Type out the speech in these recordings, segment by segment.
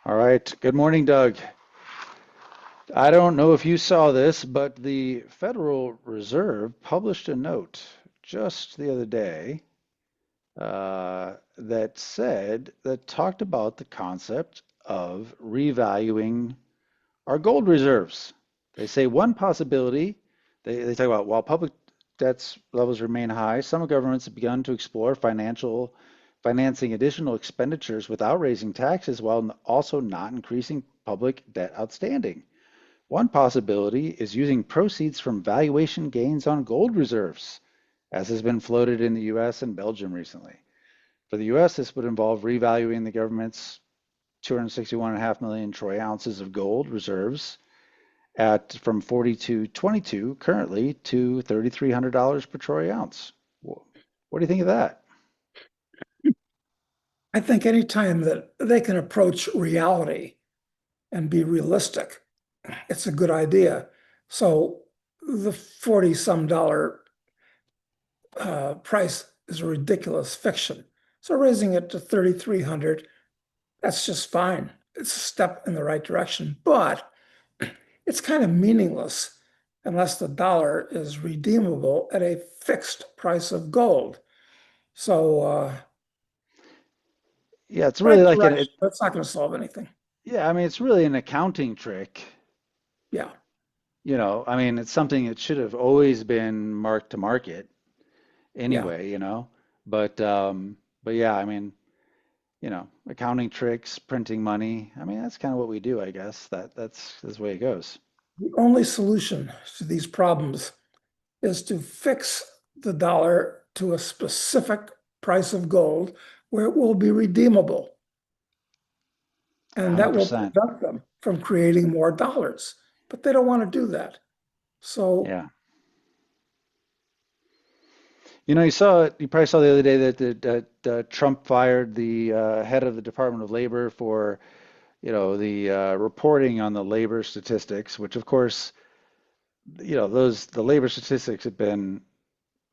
All right. Good morning, Doug. I don't know if you saw this, but the Federal Reserve published a note just the other day that talked about the concept of revaluing our gold reserves. They say one possibility, they talk about while public debts levels remain high, some governments have begun to explore financing additional expenditures without raising taxes while also not increasing public debt outstanding. One possibility is using proceeds from valuation gains on gold reserves, as has been floated in the US and Belgium recently. For the US, this would involve revaluing the government's 261.5 million troy ounces of gold reserves at from 42.22 currently to $3,300 per troy ounce. What do you think of that? I think anytime that they can approach reality and be realistic, it's a good idea. So the 40 some dollar price is a ridiculous fiction. So raising it to 3,300, that's just fine. It's a step in the right direction, but it's kind of meaningless unless the dollar is redeemable at a fixed price of gold. So Yeah, it's really right like direction, but it's not going to solve anything. yeah, I mean, it's really an accounting trick. Yeah, I mean, it's something that should have always been marked to market yeah. anyway. But yeah, I mean, accounting tricks, printing money. I mean, that's kind of what we do, I guess. That's the way it goes. The only solution to these problems is to fix the dollar to a specific price of gold where it will be redeemable. And that will 100%. prevent them from creating more dollars. But they don't want to do that. So, Yeah. You probably saw the other day that Trump fired the head of the Department of Labor for, the reporting on the labor statistics, which of course, the labor statistics have been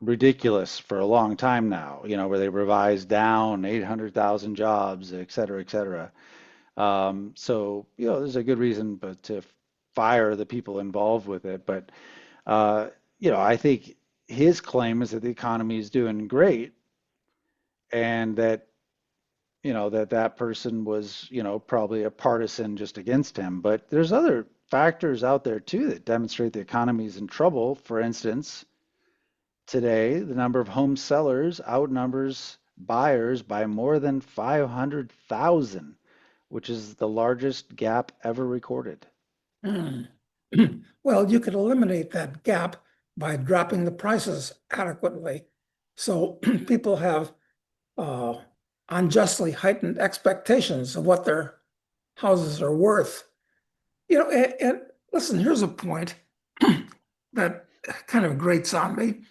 ridiculous for a long time now, where they revised down 800,000 jobs, et cetera, et cetera. So, there's a good reason but to fire the people involved with it. But, I think his claim is that the economy is doing great and that person was, probably a partisan just against him. But there's other factors out there too that demonstrate the economy is in trouble. For instance, today, the number of home sellers outnumbers buyers by more than 500,000, which is the largest gap ever recorded. mm. Well, you could eliminate that gap by dropping the prices adequately. So people have uh, unjustly heightened expectations of what their houses are worth. And listen, here's a point that kind of grates on me.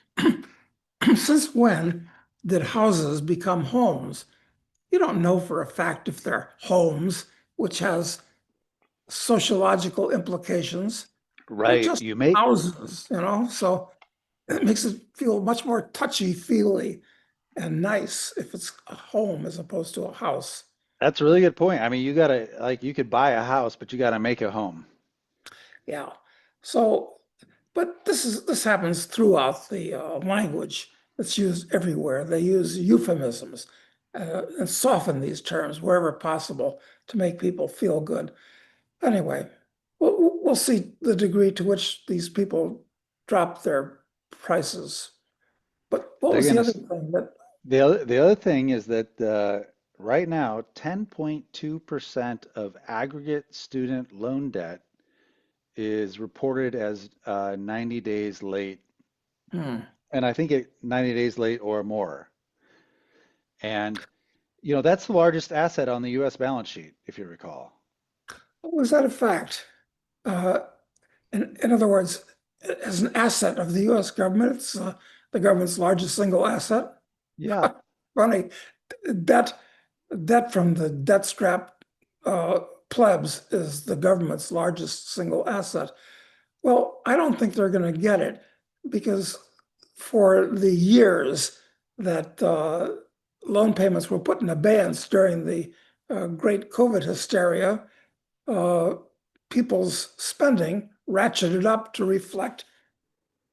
Since when did houses become homes? You don't know for a fact if they're homes, which has sociological implications. They're Right. just houses. So it makes it feel much more touchy-feely and nice if it's a home as opposed to a house. That's a really good point. I mean, you could buy a house, but you gotta make a home. Yeah. So, but this happens throughout the language. It's used everywhere. They use euphemisms and soften these terms wherever possible to make people feel good. Anyway, we'll see the degree to which these people drop their prices. But what They're was the gonna, other s- thing that, the other thing is that right now, 10.2% of aggregate student loan debt is reported as 90 days late. hmm, And I think 90 days late or more. And, that's the largest asset on the US balance sheet, if you recall. was that a fact? Uh, in other words, as an asset of the US government, it's the government's largest single asset. Yeah, Funny, debt, debt from the debt strap uh, plebs is the government's largest single asset. Well, I don't think they're going to get it because for the years that loan payments were put in abeyance during the great COVID hysteria, uh, people's spending ratcheted up to reflect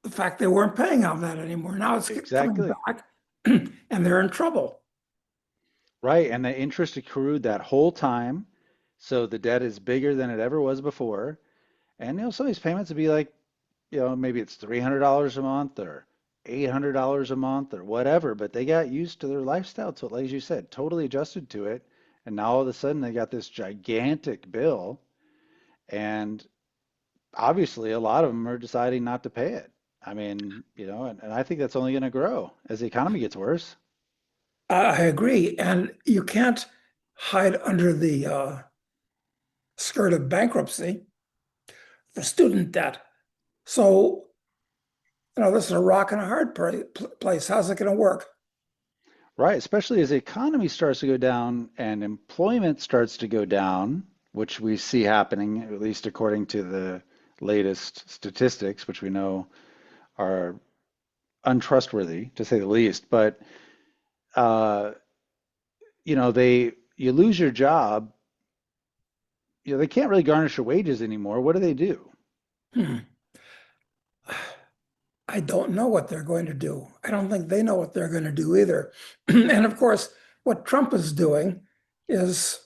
the fact they weren't paying on that anymore. Now it's coming Exactly. back and they're in trouble. Right. And the interest accrued that whole time. So the debt is bigger than it ever was before. And some of these payments would be like, maybe it's $300 a month or $800 a month or whatever, but they got used to their lifestyle, to, like you said, totally adjusted to it. And now all of a sudden they got this gigantic bill, and obviously a lot of them are deciding not to pay it. I mean, and I think that's only going to grow as the economy gets worse. I agree. And you can't hide under the skirt of bankruptcy for student debt. So, this is a rock and a hard place. How's it going to work? Right, especially as the economy starts to go down and employment starts to go down, which we see happening, at least according to the latest statistics, which we know are untrustworthy to say the least. But uh, you lose your job, they can't really garnish your wages anymore. What do they do? Hmm. I don't know what they're going to do. I don't think they know what they're going to do either. And of course, what Trump is doing is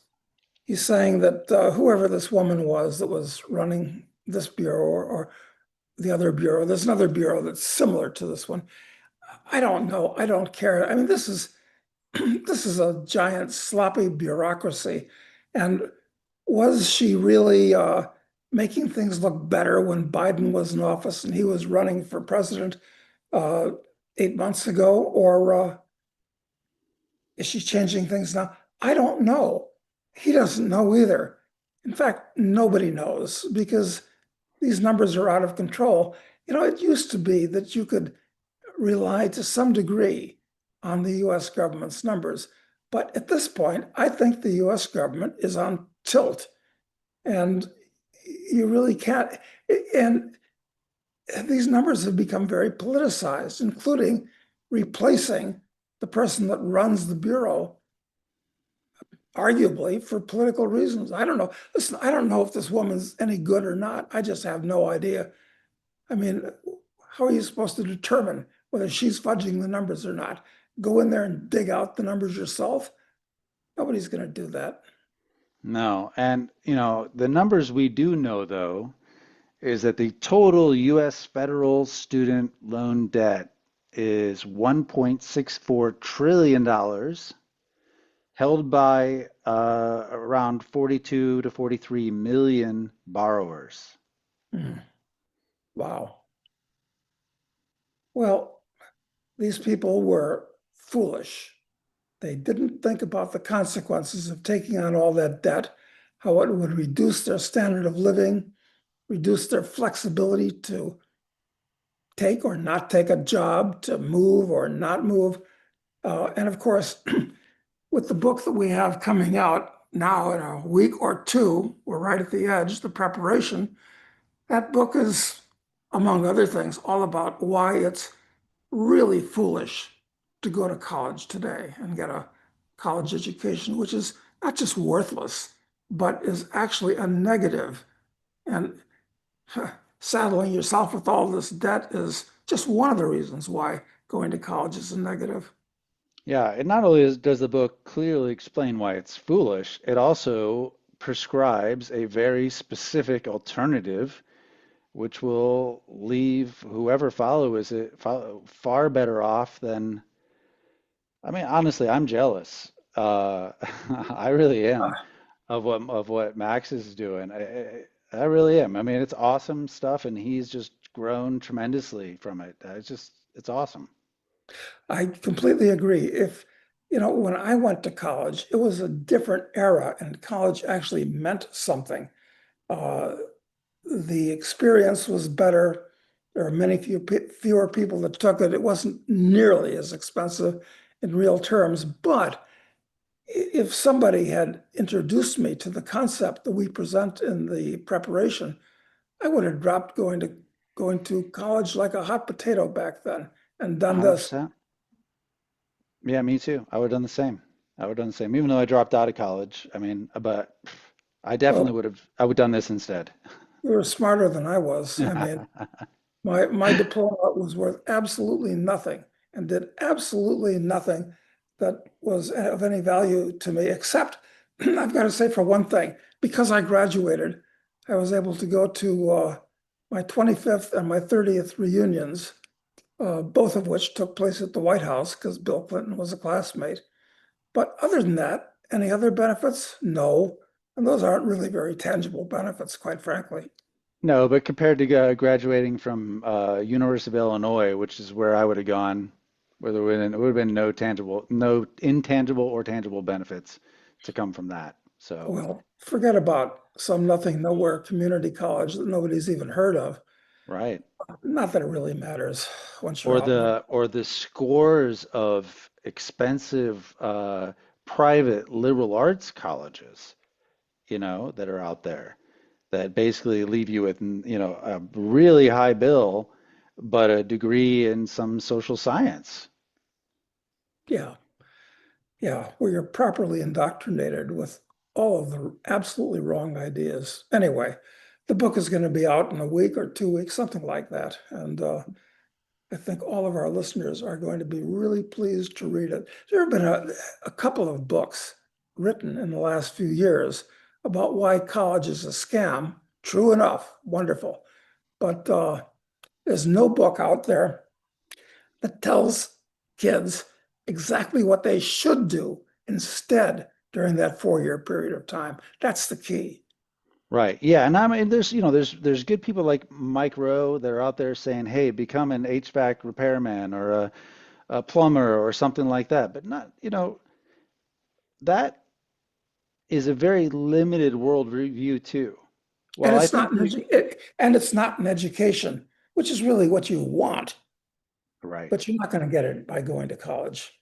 he's saying that whoever this woman was that was running this bureau or the other bureau, there's another bureau that's similar to this one. I don't know. I don't care. I mean, this is this is a giant sloppy bureaucracy. And was she really making things look better when Biden was in office and he was running for president uh, 8 months ago? Or is she changing things now? I don't know. He doesn't know either. In fact, nobody knows because these numbers are out of control. It used to be that you could rely to some degree on the US government's numbers. But at this point, I think the US government is on tilt and you really can't. And these numbers have become very politicized, including replacing the person that runs the Bureau, arguably for political reasons. I don't know. Listen, I don't know if this woman's any good or not. I just have no idea. I mean, how are you supposed to determine whether she's fudging the numbers or not? Go in there and dig out the numbers yourself? Nobody's going to do that. No. And, the numbers we do know, though, is that the total U.S. federal student loan debt is $1.64 trillion, held by around 42 to 43 million borrowers. Hmm. Wow. Well, these people were foolish. They didn't think about the consequences of taking on all that debt, how it would reduce their standard of living, reduce their flexibility to take or not take a job, to move or not move. And of course, with the book that we have coming out now in a week or two, we're right at the edge, the preparation. That book is, among other things, all about why it's really foolish to go to college today and get a college education, which is not just worthless, but is actually a negative. And saddling yourself with all this debt is just one of the reasons why going to college is a negative. Yeah, and not only does the book clearly explain why it's foolish, it also prescribes a very specific alternative which will leave whoever follows it far better off than, I mean, honestly, I'm jealous. I really am of what Max is doing. I really am. I mean, it's awesome stuff, and he's just grown tremendously from it. It's awesome. I completely agree. When I went to college, it was a different era, and college actually meant something. Uh, the experience was better. There are fewer people that took it. It wasn't nearly as expensive in real terms. But if somebody had introduced me to the concept that we present in the preparation, I would have dropped going to college like a hot potato back then and done this. 100%. Yeah, me too. I would have done the same. I would have done the same, even though I dropped out of college. I mean, but I definitely Well, would have, I would have done this instead. you were smarter than I was. I mean, my diploma was worth absolutely nothing and did absolutely nothing that was of any value to me, except I've got to say for one thing, because I graduated, I was able to go to my 25th and my 30th reunions, both of which took place at the White House because Bill Clinton was a classmate. But other than that, any other benefits? No. And those aren't really very tangible benefits, quite frankly. No, but compared to graduating from University of Illinois, which is where I would have gone, where there would have been no tangible, no intangible or tangible benefits to come from that. So, Well, forget about some nothing nowhere community college that nobody's even heard of. right. Not that it really matters once you're out in the. Or the scores of expensive private liberal arts colleges, that are out there that basically leave you with, a really high bill, but a degree in some social science. Yeah, yeah, where you're properly indoctrinated with all of the absolutely wrong ideas. Anyway, the book is going to be out in a week or 2 weeks, something like that. And I think all of our listeners are going to be really pleased to read it. There have been a couple of books written in the last few years about why college is a scam. True enough, wonderful. But there's no book out there that tells kids exactly what they should do instead during that 4 year period of time. That's the key. Right. Yeah. And I mean, there's good people like Mike Rowe that are out there saying, hey, become an HVAC repairman or a plumber or something like that. But not, that is a very limited world review too. And Well, I it's think not and it's not an education, which is really what you want, right. but you're not going to get it by going to college.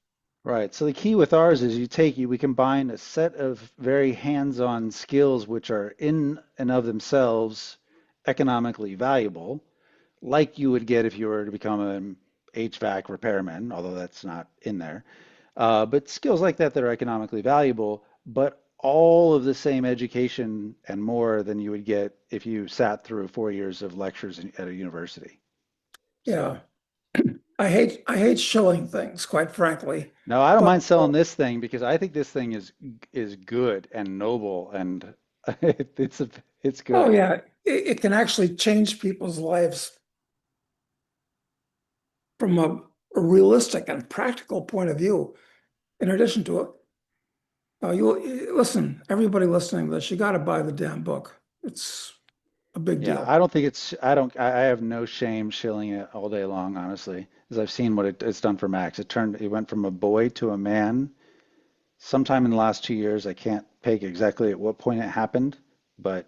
Right. So the key with ours is we combine a set of very hands-on skills which are in and of themselves economically valuable, like you would get if you were to become an HVAC repairman, although that's not in there. But skills like that are economically valuable, but all of the same education and more than you would get if you sat through 4 years of lectures at a university. Yeah. So. I hate shilling things, quite frankly. No, I don't But mind selling this thing because I think this thing is good and noble and it's a, it's oh good. yeah, it can actually change people's lives from a realistic and practical point of view. In addition to it, you listen, everybody listening to this, you got to buy the damn book. It's a big Yeah, deal. I don't think it's I have no shame shilling it all day long, honestly, as I've seen what it's done for Max. It went from a boy to a man sometime in the last 2 years. I can't peg exactly at what point it happened, but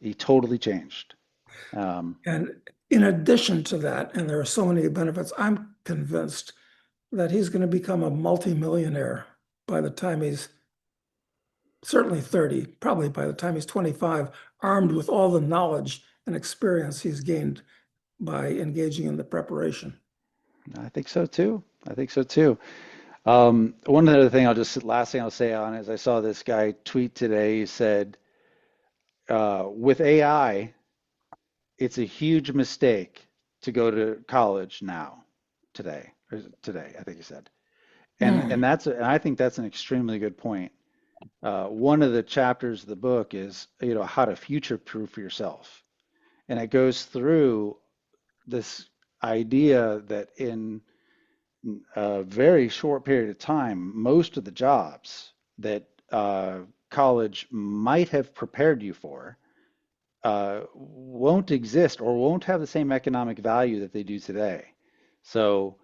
he totally changed. Um, And in addition to that, and there are so many benefits, I'm convinced that he's going to become a multimillionaire by the time he's certainly 30, probably by the time he's 25, armed with all the knowledge and experience he's gained by engaging in the preparation. I think so too. I think so too. One other thing last thing I'll say on it is I saw this guy tweet today. He said, with AI, it's a huge mistake to go to college now, today, I think he said. Hmm. And I think that's an extremely good point. One of the chapters of the book is, how to future-proof yourself. And it goes through this idea that in a very short period of time, most of the jobs that college might have prepared you for won't exist or won't have the same economic value that they do today. So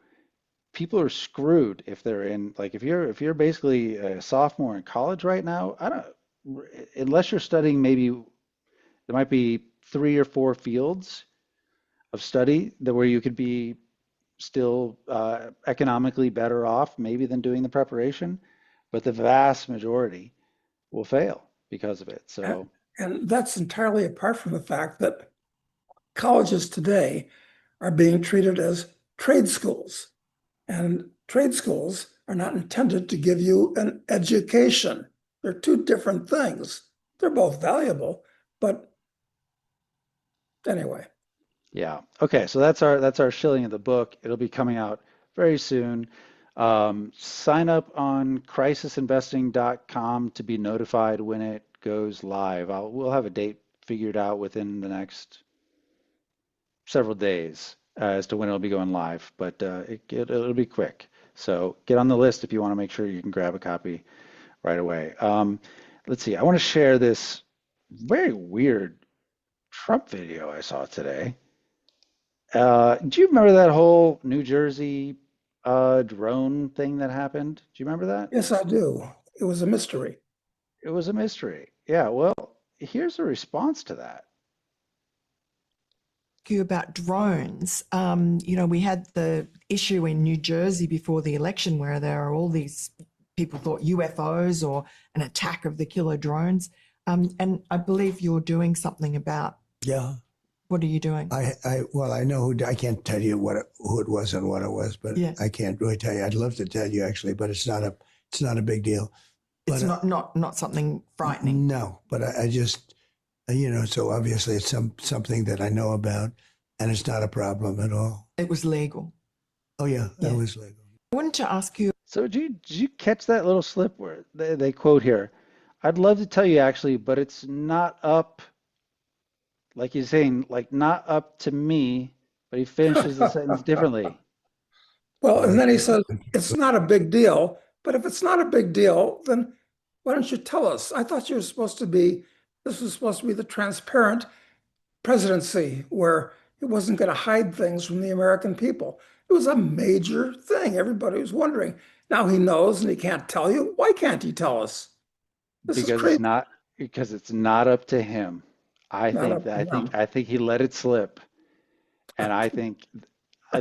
people are screwed if they're in like if you're basically a sophomore in college right now, I don't unless you're studying maybe there might be 3 or 4 fields of study that where you could be still economically better off maybe than doing the preparation, but the vast majority will fail because of it. And, So and that's entirely apart from the fact that colleges today are being treated as trade schools. And trade schools are not intended to give you an education. They're two different things. they're both valuable. But anyway, Yeah. Okay. So that's our shilling of the book. It'll be coming out very soon. Sign up on crisisinvesting.com to be notified when it goes live. We'll have a date figured out within the next several days as to when it'll be going live, but it'll be quick. So get on the list if you want to make sure you can grab a copy right away. Let's see. I want to share this very weird Trump video I saw today. Do you remember that whole New Jersey drone thing that happened? Do you remember that? yes, I do. It was a mystery. It was a mystery. Yeah, well, here's the response to that. You about drones. We had the issue in New Jersey before the election where there are all these people thought UFOs or an attack of the killer drones. And I believe you're doing something about Yeah, what are you doing? well, I know I can't tell you who it was and what it was, but Yeah, I can't really tell you. I'd love to tell you actually, but it's not a big deal. it's But not something frightening. no, but I just, so obviously it's something that I know about, and it's not a problem at all. It was legal. Oh yeah, that Yeah. was legal. I wanted to ask you, So did you catch that little slip where they quote here? I'd love to tell you actually, but it's not up, like he's saying, like not up to me, but he finishes the sentence differently. Well, Well, and then he says, it's not a big deal. But if it's not a big deal, then why don't you tell us? I thought this was supposed to be the transparent presidency where it wasn't going to hide things from the American people. It was a major thing. Everybody was wondering. Now he knows and he can't tell you. Why can't he tell us? This is Because it's crazy. not because it's not up to him. Not up to him. I think he let it slip, and I think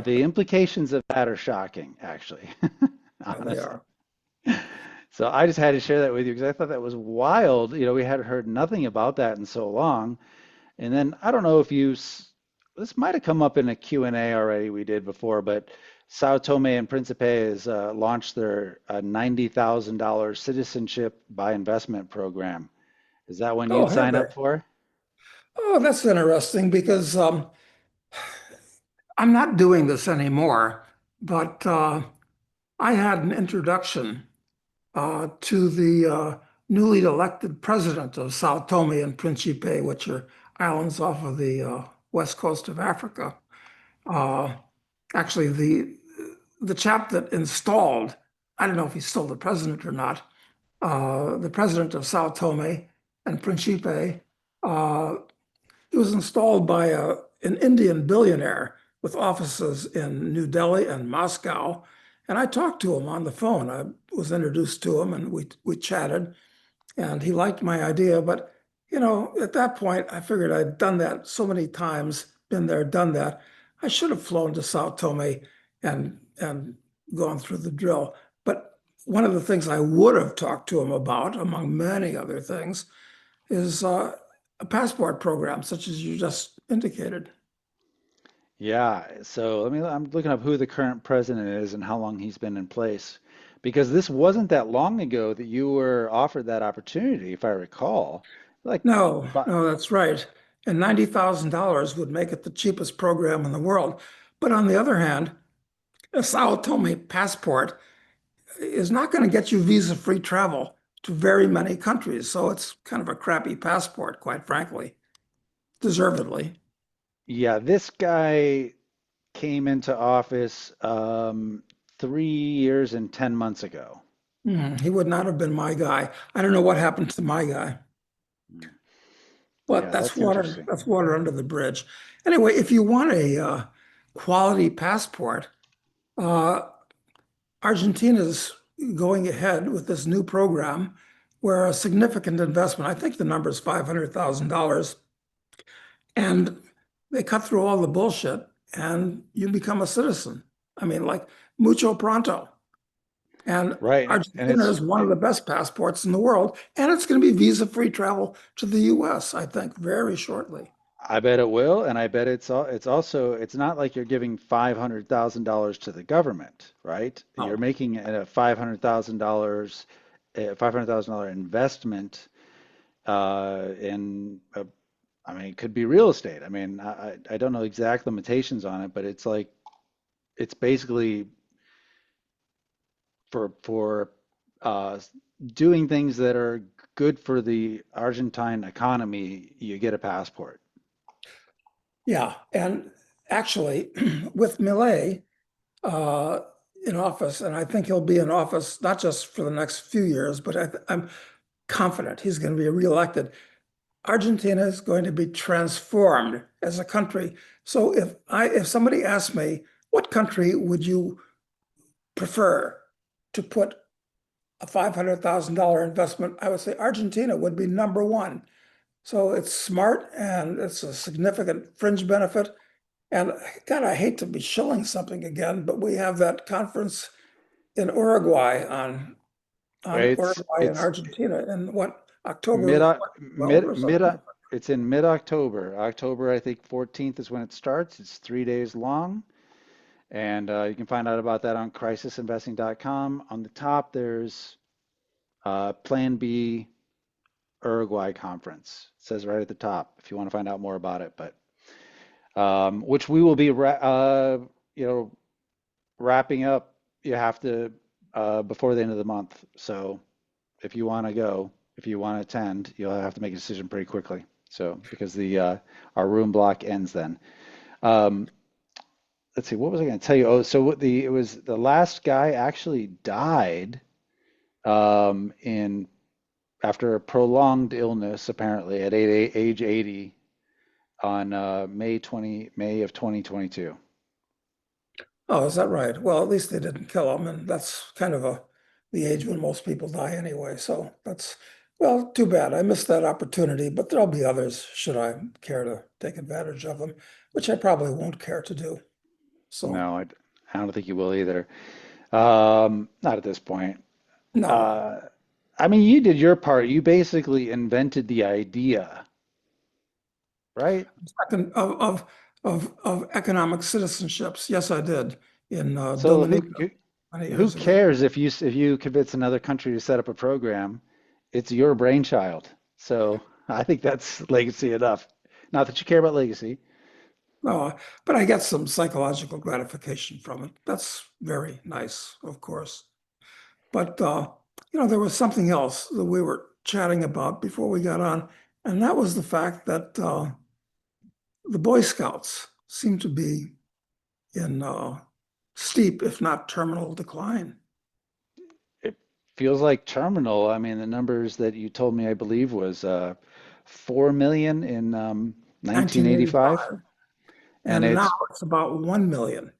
the implications of that are shocking, actually, Yeah, they honestly. are. So I just had to share that with you because I thought that was wild. You know, we had heard nothing about that in so long. And then I don't know if this might have come up in a Q and A already we did before, but Sao Tome and Principe has launched their $90,000 citizenship by investment program. Is that one Oh, you'd have sign they? up for? Oh, that's interesting because I'm not doing this anymore, but I had an introduction to the newly elected president of Sao Tome and Principe, which are islands off of the west coast of Africa. Uh, actually, the chap that installed, I don't know if he's still the president or not, the president of Sao Tome and Principe, uh, he was installed by an Indian billionaire with offices in New Delhi and Moscow. And I talked to him on the phone. I was introduced to him and we chatted and he liked my idea. But, at that point, I figured I'd done that so many times, been there, done that. I should have flown to Sao Tome and gone through the drill. But one of the things I would have talked to him about, among many other things, is a passport program, such as you just indicated. Yeah. So I'm looking up who the current president is and how long he's been in place. Because this wasn't that long ago that you were offered that opportunity, if I recall. Like, No, but no, that's right. And $90,000 would make it the cheapest program in the world. But on the other hand, a Sao Tome passport is not going to get you visa-free travel to very many countries. So it's kind of a crappy passport, quite frankly, deservedly. yeah, this guy came into office 3 years and 10 months ago. He would not have been my guy. I don't know what happened to my guy, Hmm. but Yeah, that's that's water. interesting. That's water under the bridge. Anyway, if you want a quality passport, uh, Argentina's going ahead with this new program where a significant investment, I think the number is $500,000, and they cut through all the bullshit and you become a citizen. I mean, like mucho pronto. And Right. And Argentina is one of the best passports in the world, and it's going to be visa-free travel to the US, I think, very shortly. I bet it will, and I bet it's also it's not like you're giving $500,000 to the government, right? You're making a $500,000 investment and I mean, it could be real estate. I mean, I don't know exact limitations on it, but it's like it's basically for uh, doing things that are good for the Argentine economy. You get a passport. Yeah, and actually, with Milei uh, in office, and I think he'll be in office not just for the next few years, but I'm confident he's going to be reelected. Argentina is going to be transformed as a country. So if somebody asked me, what country would you prefer to put a $500,000 investment, I would say Argentina would be number one. So it's smart and it's a significant fringe benefit. And God, I hate to be shilling something again, but we have that conference in Uruguay on Uruguay and It's Argentina in what, October mid what, 12 or mid something. it's in mid-October. October, I think 14th is when it starts. It's 3 days long. And you can find out about that on crisisinvesting.com. On the top, there's Plan B Uruguay conference. It says right at the top if you want to find out more about it. But which we will be, you know, wrapping up. You have to before the end of the month. So if you want to go, if you want to attend, you'll have to make a decision pretty quickly. So because the our room block ends then. Um, let's see, what was I going to tell you? Oh, so what the it was the last guy actually died in after a prolonged illness, apparently at age 80 on May of 2022. Oh, is that right? Well, at least they didn't kill him, and that's kind of the age when most people die anyway. So that's, well, too bad. I missed that opportunity, but there'll be others should I care to take advantage of them, which I probably won't care to do. So No, I don't think you will either. Not at this point. no, Uh, I mean, you did your part. You basically invented the idea, right? second of economic citizenships. Yes, I did in So Dominica many who years ago. cares if you convince another country to set up a program? It's your brainchild. So I think that's legacy enough. Not that you care about legacy. No, but I get some psychological gratification from it. That's very nice, of course. But there was something else that we were chatting about before we got on, and that was the fact that the Boy Scouts seem to be in steep, if not terminal, decline. It feels like terminal. I mean, the numbers that you told me, I believe, was 4 million in 1985, 1985, and and now it's about 1 million.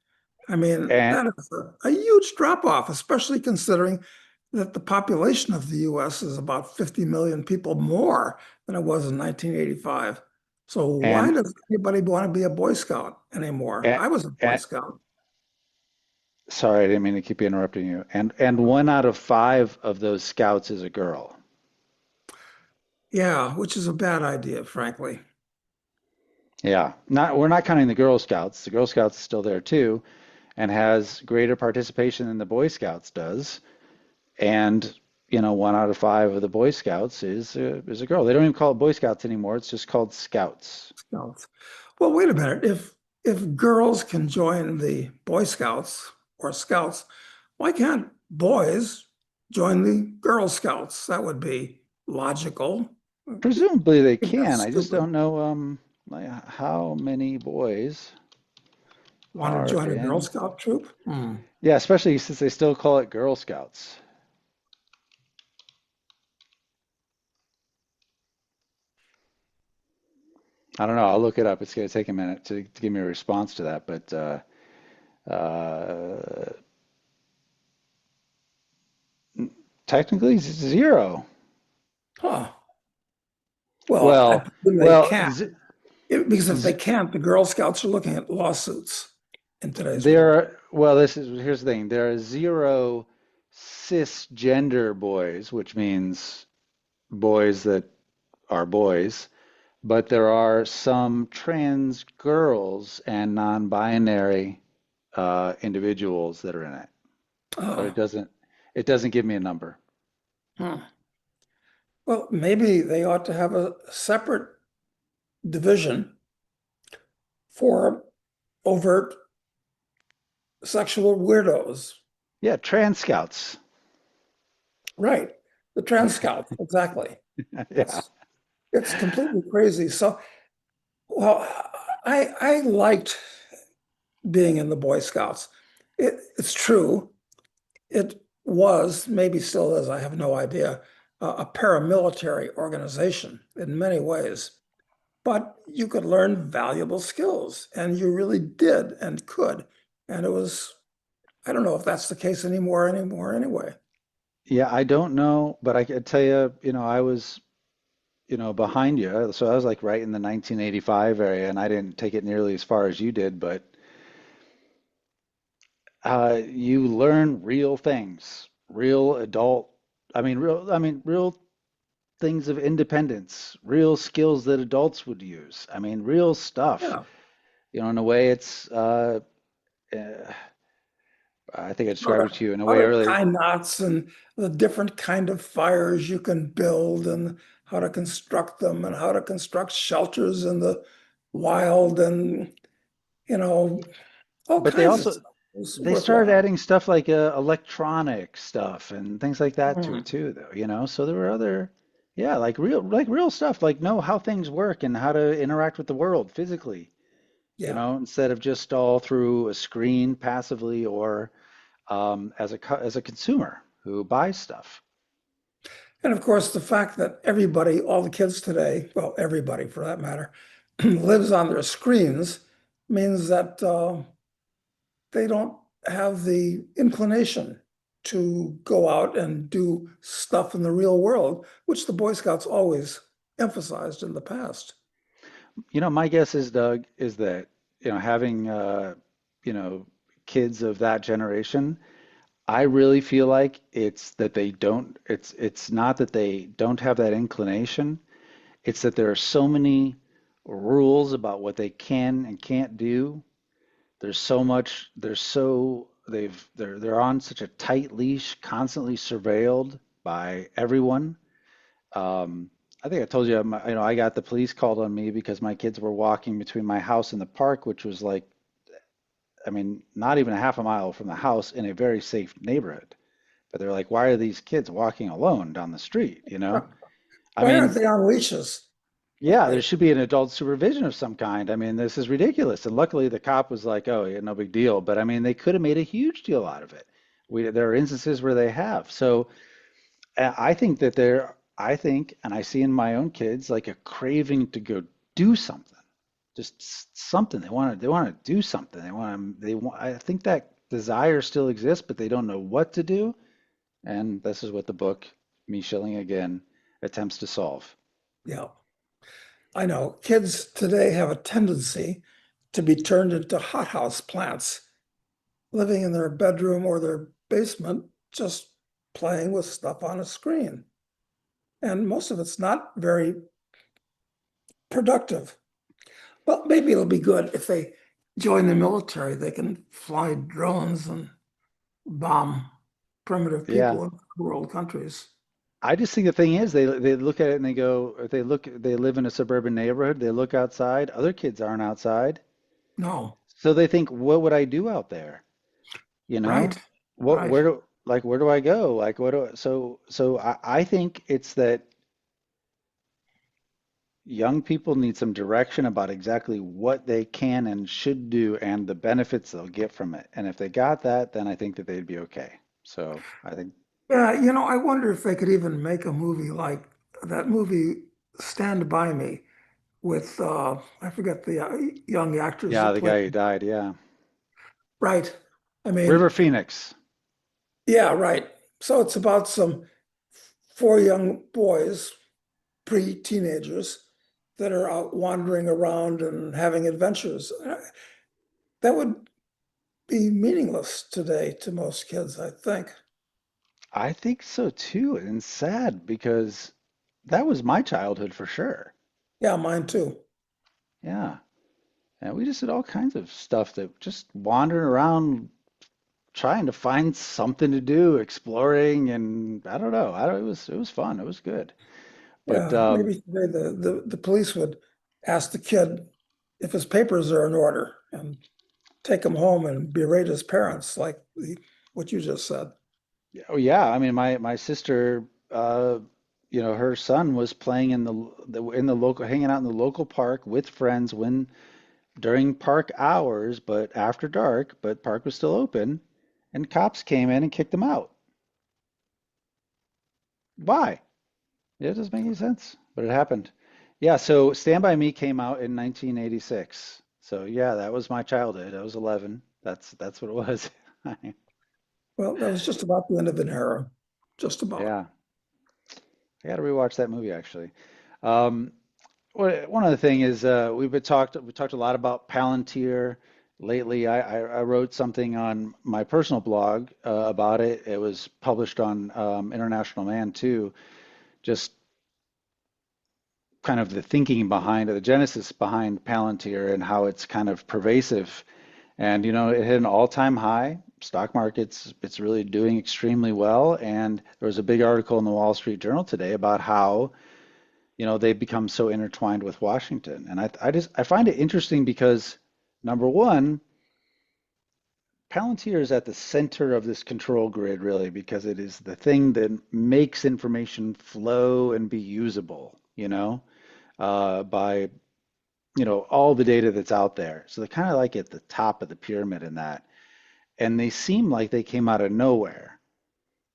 I mean, and that is a huge drop off, especially considering that the population of the US is about 50 million people more than it was in 1985. So why and does anybody want to be a Boy Scout anymore? and, I was a Boy and Scout. sorry, I didn't mean to keep interrupting you. And 1 out of 5 of those scouts is a girl. Yeah, which is a bad idea, frankly. Yeah, not we're not counting the Girl Scouts. The Girl Scouts is still there too, and has greater participation than the Boy Scouts does. And 1 out of 5 of the Boy Scouts is a girl. They don't even call it Boy Scouts anymore. It's just called Scouts. Scouts. Well, wait a minute. If girls can join the Boy Scouts or Scouts, why can't boys join the Girl Scouts? That would be logical. Presumably they Maybe that's can. I just stupid. don't know like how many boys Want to are join a Girl in. Scout troop? Hmm. Yeah, especially since they still call it Girl Scouts. I don't know. I'll look it up. It's going to take a minute to give me a response to that, but uh, technically zero. Huh. Well, I Well, presume they well, can. Because if they can't, the Girl Scouts are looking at lawsuits in today's world. here's the thing. There are zero cisgender boys, which means boys that are boys, but there are some trans girls and non-binary individuals that are in it. But Oh, it doesn't give me a number. huh. Well, maybe they ought to have a separate division for overt sexual weirdos. Yeah, trans scouts. Right. The trans scouts, exactly. Yeah. It's completely crazy. So, well, I liked being in the Boy Scouts. It's true. It was, maybe still is, I have no idea, a paramilitary organization in many ways. But you could learn valuable skills, and you really did and could. And it was, I don't know if that's the case anymore anyway. Yeah, I don't know, but I could tell you, I was, behind you. So I was like right in the 1985 area, and I didn't take it nearly as far as you did, but you learn real things, real adult, real things of independence, real skills that adults would use. I mean, real stuff. Yeah. In a way, uh, I think I How described to, it to you in a how way to earlier. tie knots and the different kind of fires you can build and how to construct them and how to construct shelters in the wild and, you know, all But they kinds of also stuff. It was they started worthwhile. adding stuff like electronic stuff and things like that to it Mm, too, though. So there were other, yeah, like real stuff, like know how things work and how to interact with the world physically. yeah. Instead of just all through a screen passively or as a consumer who buys stuff. And of course, the fact that everybody, all the kids today, well, everybody for that matter, lives on their screens means that they don't have the inclination to go out and do stuff in the real world, which the Boy Scouts always emphasized in the past. My guess is, Doug, is that, having, you know, kids of that generation, I really feel like it's not that they don't have that inclination. It's that there are so many rules about what they can and can't do. There's so much, there's so they're on such a tight leash, constantly surveilled by everyone. I think I told you, I got the police called on me because my kids were walking between my house and the park, which was like, not even a half a mile from the house in a very safe neighborhood. But they're like, why are these kids walking alone down the street? I Why aren't mean, they on leashes? yeah, there Right. should be an adult supervision of some kind. I mean, this is ridiculous. And luckily, the cop was like, oh, yeah, no big deal. But I mean, they could have made a huge deal out of it. There are instances where they have. So I think, and I see in my own kids, like a craving to go do something, just something. They want to do something. I think that desire still exists, but they don't know what to do. And this is what the book, Me Shilling Again, attempts to solve. Yeah. I know kids today have a tendency to be turned into hothouse plants, living in their bedroom or their basement, just playing with stuff on a screen. And most of it's not very productive. Well, maybe it'll be good if they join the military. They can fly drones and bomb primitive Yeah. people in rural countries. I just think the thing is they look at it and they go, if they live in a suburban neighborhood, they look outside, other kids aren't outside. No, So they think, what would I do out there? You know? right, right. Where do I go? Like so I think it's that young people need some direction about exactly what they can and should do and the benefits they'll get from it. And if they got that, then I think that they'd be okay. So I think, Yeah, I wonder if they could even make a movie like that movie Stand By Me with I forget the young actors yeah, that the played. guy who died, yeah. Right. I River mean, Phoenix. yeah, right. So it's about some four young boys, pre-teenagers, that are out wandering around and having adventures. That would be meaningless today to most kids, I think. I think so too, and sad because that was my childhood for sure. Yeah, mine too. Yeah. And we just did all kinds of stuff that just wandering around trying to find something to do, exploring, and I don't know. It was fun. It was good. But Yeah, maybe today the police would ask the kid if his papers are in order and take him home and berate his parents, like what you just said. oh yeah, I mean my sister, her son was playing in the local, hanging out in the local park with friends when during park hours, but after dark, but park was still open, and cops came in and kicked him out. Why? It doesn't make any sense, but it happened. Yeah, so Stand By Me came out in 1986. So yeah, that was my childhood. I was 11. That's what it was. Well, that was just about the end of an era, just about. Yeah, I got to rewatch that movie actually. Um, One other thing is we talked a lot about Palantir lately. I wrote something on my personal blog about it. It was published on International Man too. Just kind of the thinking behind it, the genesis behind Palantir and how it's kind of pervasive. And it hit an all-time high. Stock markets, it's really doing extremely well. And there was a big article in the Wall Street Journal today about how they've become so intertwined with Washington. And I find it interesting because number one, Palantir is at the center of this control grid, really, because it is the thing that makes information flow and be usable, by all the data that's out there. So they're kind of like at the top of the pyramid in that. And they seem like they came out of nowhere.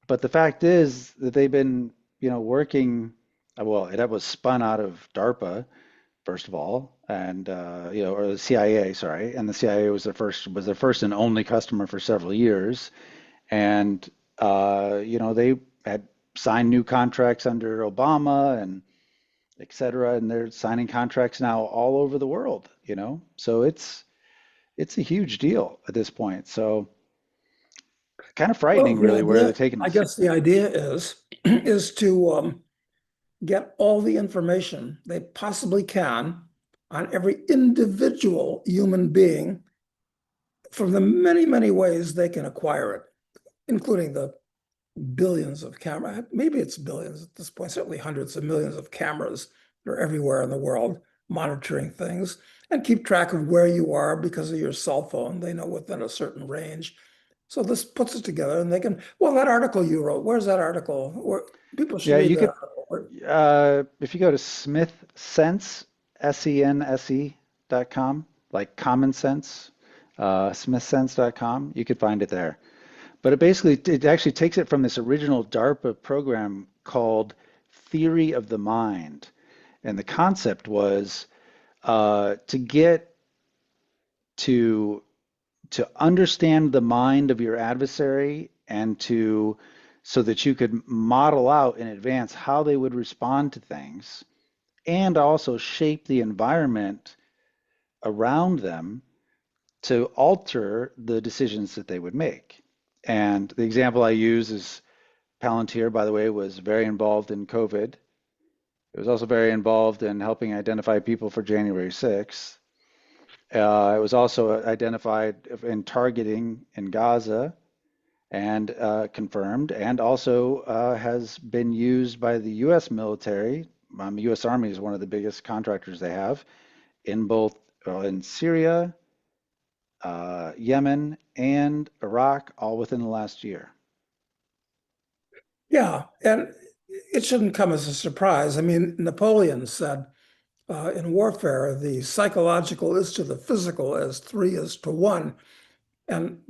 But the fact is that they've been, working, well, it was spun out of DARPA, first of all, and or the CIA, sorry, and the CIA was their first and only customer for several years, and they had signed new contracts under Obama and et cetera, and they're signing contracts now all over the world, so it's a huge deal at this point. So kind of Well, frightening, the really, where they're idea, taking I us. guess the idea is is to get all the information they possibly can on every individual human being from the many, many ways they can acquire it, including the billions of cameras. Maybe it's billions at this point, certainly hundreds of millions of cameras that are everywhere in the world monitoring things and keep track of where you are because of your cell phone. They know within a certain range. So this puts it together and they can, well, that article you wrote, where's that article? Where people should Yeah, read you that could, article. if you go to Smith Sense, SENSE.com, like common sense, smithsense.com, you could find it there. But it actually takes it from this original DARPA program called Theory of the Mind. And the concept was to get to understand the mind of your adversary and so that you could model out in advance how they would respond to things and also shape the environment around them to alter the decisions that they would make. And the example I use is Palantir, by the way, was very involved in COVID. It was also very involved in helping identify people for January 6th. It was also identified in targeting in Gaza and confirmed, and also has been used by the U.S. military. U.S. Army is one of the biggest contractors they have in both in Syria, Yemen, and Iraq, all within the last year. Yeah, and it shouldn't come as a surprise. I mean, Napoleon said in warfare, the psychological is to the physical as three is to one. And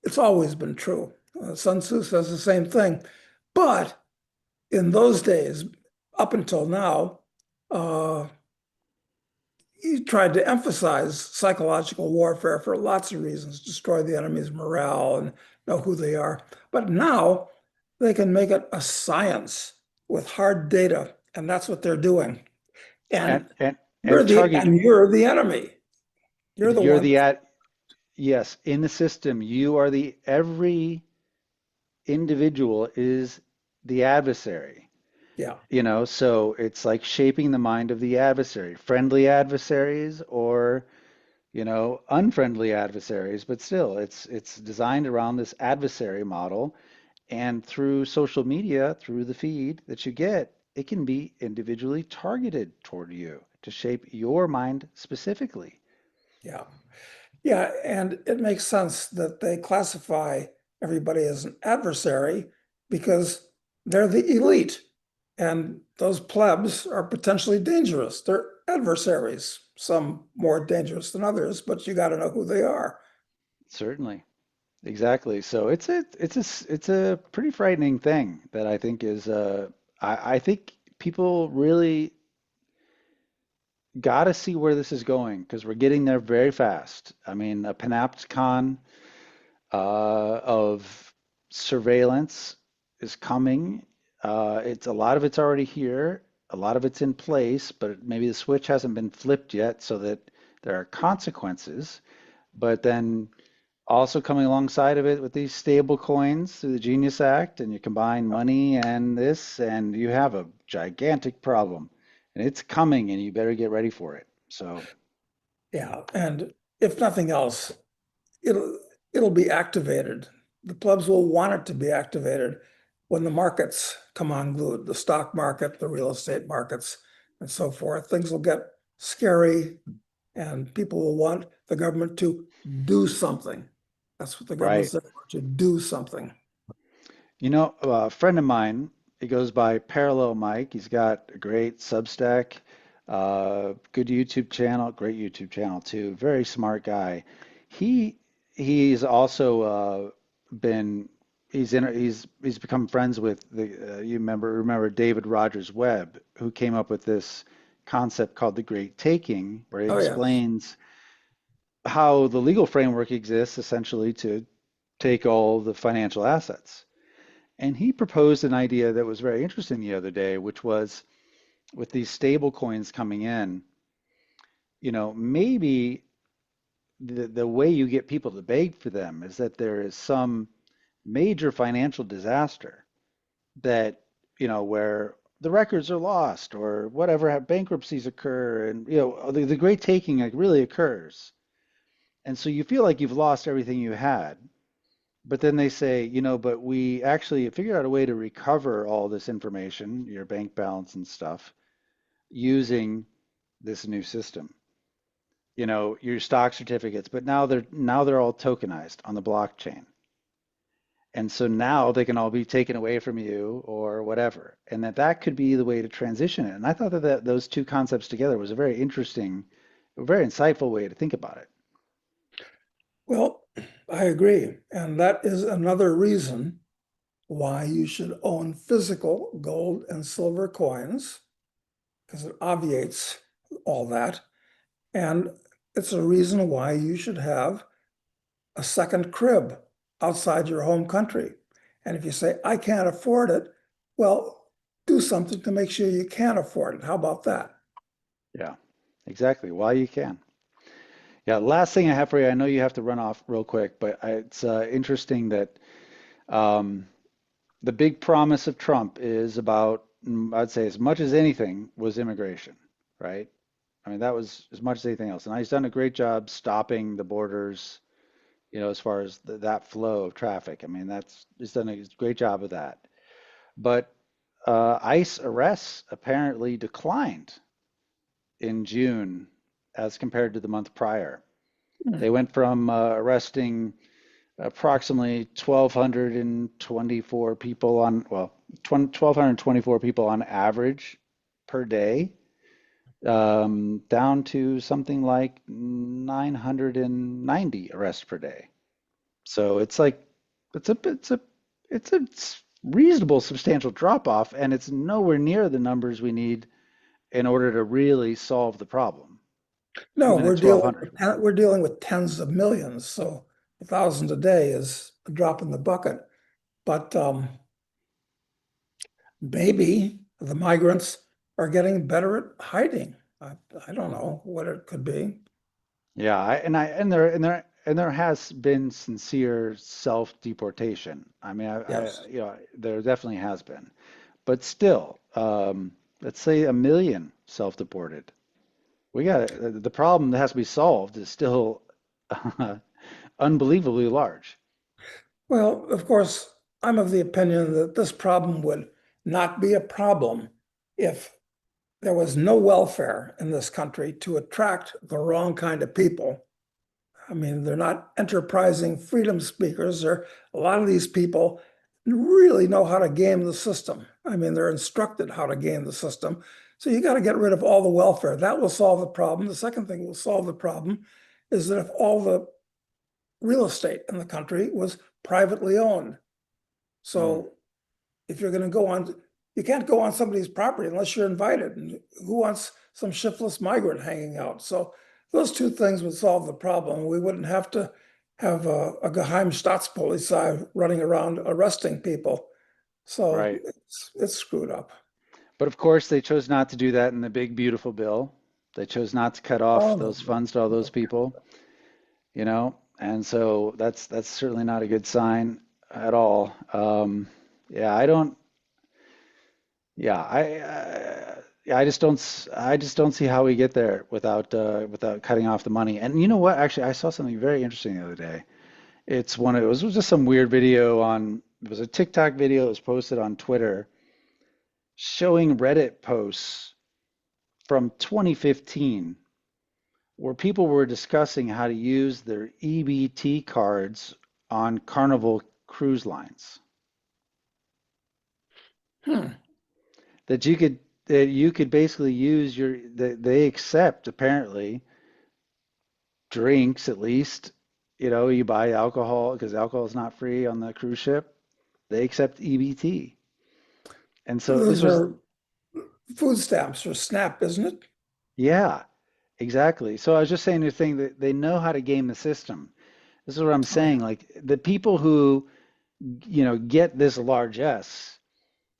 it's always been true. Sun Tzu says the same thing. But in those days, up until now, uh, he tried to emphasize psychological warfare for lots of reasons, destroy the enemy's morale and know who they are. But now they can make it a science with hard data, and that's what they're doing. And And and you're and target you're the enemy. You're the you're one. the at yes, in the system, you are the every individual is the adversary. Yeah. So it's like shaping the mind of the adversary, friendly adversaries or unfriendly adversaries, but still it's designed around this adversary model. And through social media, through the feed that you get, it can be individually targeted toward you to shape your mind specifically. Yeah. Yeah, and it makes sense that they classify everybody as an adversary because they're the elite. And those plebs are potentially dangerous. They're adversaries, some more dangerous than others, but you got to know who they are. Certainly. Exactly. So it's a pretty frightening thing that I think is I think people really got to see where this is going because we're getting there very fast. I mean, a panopticon of surveillance is coming. It's a lot of it's already here, a lot of it's in place, but maybe the switch hasn't been flipped yet so that there are consequences. But then also coming alongside of it with these stable coins through the Genius Act, and you combine money and this, and you have a gigantic problem. And it's coming, and you better get ready for it. So, Yeah, and if nothing else, it'll it'll be activated. The plebs will want it to be activated when the markets come unglued, the stock market, the real estate markets, and so forth. Things will get scary, and people will want the government to do something. That's what the right. government's there for, to do something. You know, a friend of mine, he goes by Parallel Mike. He's got a great Substack, good YouTube channel, great YouTube channel too. Very smart guy. He he's also been he's become friends with the you remember David Rogers Webb, who came up with this concept called the Great Taking, where he Oh, yes. explains how the legal framework exists essentially to take all the financial assets. And he proposed an idea that was very interesting the other day, which was with these stable coins coming in, maybe the way you get people to beg for them is that there is some major financial disaster that, where the records are lost or whatever, bankruptcies occur and, the great taking like really occurs. And so you feel like you've lost everything you had. But then they say, but we actually figured out a way to recover all this information, your bank balance and stuff, using this new system. Your stock certificates, but now they're all tokenized on the blockchain. And so now they can all be taken away from you or whatever. And that could be the way to transition it. And I thought that those two concepts together was a very interesting, a very insightful way to think about it. Well, I agree. And that is another reason why you should own physical gold and silver coins, because it obviates all that. And it's a reason why you should have a second crib outside your home country. And if you say, I can't afford it, well, do something to make sure you can afford it. How about that? Yeah, exactly. While you can. Yeah, last thing I have for you, I know you have to run off real quick, but it's interesting that um, the big promise of Trump is about, I'd say as much as anything, was immigration, right? I mean, that was as much as anything else. And he's done a great job stopping the borders, as far as that flow of traffic. I mean, he's done a great job of that. But ICE arrests apparently declined in June as compared to the month prior. They went from arresting approximately 1,224 people well, 1,224 people on average per day, down to something like 990 arrests per day. So it's like it's a reasonable substantial drop off, and it's nowhere near the numbers we need in order to really solve the problem, No, even at 1,200. we're dealing with tens of millions, so 1,000 a day is a drop in the bucket. But maybe the migrants are getting better at hiding. I don't know what it could be. Yeah, and there has been sincere self-deportation. I mean, Yes. there definitely has been, but still, let's say a million self-deported. We got the problem that has to be solved is still unbelievably large. Well, of course, I'm of the opinion that this problem would not be a problem if there was no welfare in this country to attract the wrong kind of people. I mean, they're not enterprising freedom speakers. A lot of these people really know how to game the system. I mean, they're instructed how to game the system. So you got to get rid of all the welfare. That will solve the problem. The second thing will solve the problem is that if all the real estate in the country was privately owned. Mm, So if you're going to go on, you can't go on somebody's property unless you're invited. And who wants some shiftless migrant hanging out? So those two things would solve the problem. We wouldn't have to have a Geheim Staatspolizei running around arresting people. So right. it's screwed up. But of course, they chose not to do that in the big, beautiful bill. They chose not to cut off Oh, those no, funds to all those no. people, and so that's certainly not a good sign at all. Yeah, I don't. Yeah, yeah, I just don't see how we get there without cutting off the money. And you know what? Actually, I saw something very interesting the other day. It was just some weird video on. It was a TikTok video that was posted on Twitter showing Reddit posts from 2015 where people were discussing how to use their EBT cards on Carnival cruise lines. Hmm. That you could basically use that they accept apparently drinks at least. You buy alcohol because alcohol is not free on the cruise ship. They accept EBT. And so this Those was, are food stamps or SNAP, isn't it? yeah, exactly. So I was just saying the thing that they know how to game the system. This is what I'm Oh, yeah. saying. Like the people who, get this largesse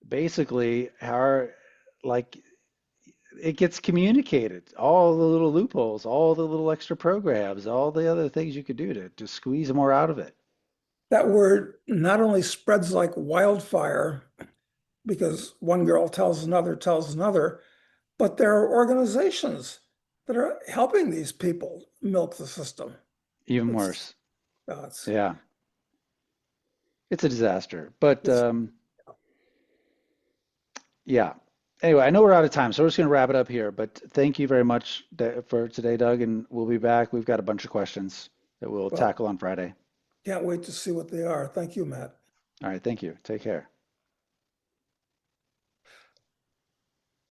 basically are like it gets communicated. All the little loopholes, all the little extra programs, all the other things you could do to squeeze more out of it. That word not only spreads like wildfire because one girl tells another, but there are organizations that are helping these people milk the system. Even It's worse. uh, Yeah, it's a disaster. But it's yeah. Anyway, I know we're out of time, so we're just going to wrap it up here. But thank you very much for today, Doug, and we'll be back. We've got a bunch of questions that we'll well, tackle on Friday. can't wait to see what they are. Thank you, Matt. All right, thank you. Take care.